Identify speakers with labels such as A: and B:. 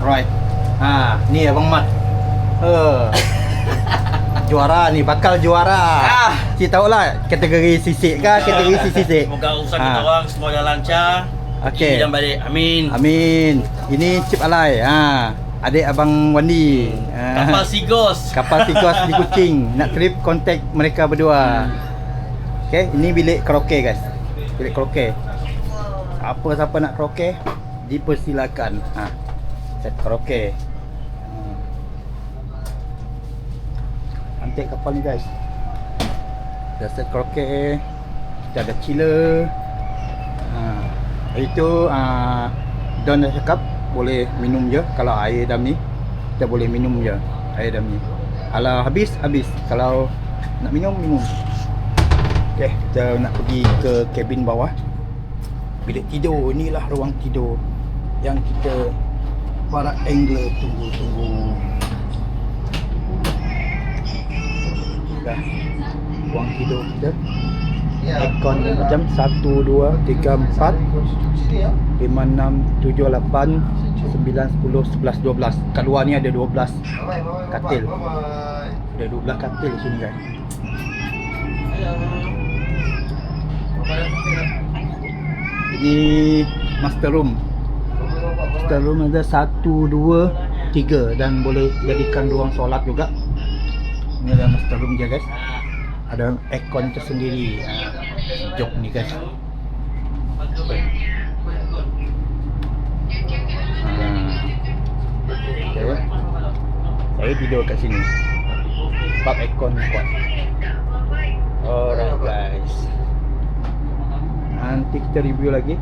A: Right. Ni Abang Mat. Juara ni, bakal juara. Cik tahulah kategori sisik kah, kategori sisik.
B: Semoga urusan kita orang semua dah lancar.
A: Okey.
B: Dan balik. Amin.
A: Amin. Ini Cip Alai. Adik Abang Wandi.
B: Kapal Sigos.
A: Kapal Sigos di Kuching. Nak trip, kontak mereka berdua. Okey, ini bilik karaoke guys. Bilik karaoke. Siapa nak karaoke, dipersilakan. Set karaoke. Cantik kapal ni guys. Dah set karaoke. Kita ada chiller. Itu Don dah cakap boleh minum je. Kalau air dam ni kita boleh minum je air dam ni. Kalau habis, kalau nak minum. Okay, kita nak pergi ke kabin bawah. Bilik tidur. Inilah ruang tidur yang kita para angler tunggu. Dah ruang tidur kita. Aircon macam 1, 2, 3, 4 5, 6, 7, 8 9, 10, 11, 12. Kat luar ni ada 12 katil. Ada 12 katil sini guys. Ini master room. Master room ada 1, 2, 3 dan boleh jadikan ruang solat juga. Ini adalah master room dia guys. Ada aircon tersendiri. Sejuk ni guys. Saya tidur kat sini sebab aircon kuat. Alright guys, nanti kita review lagi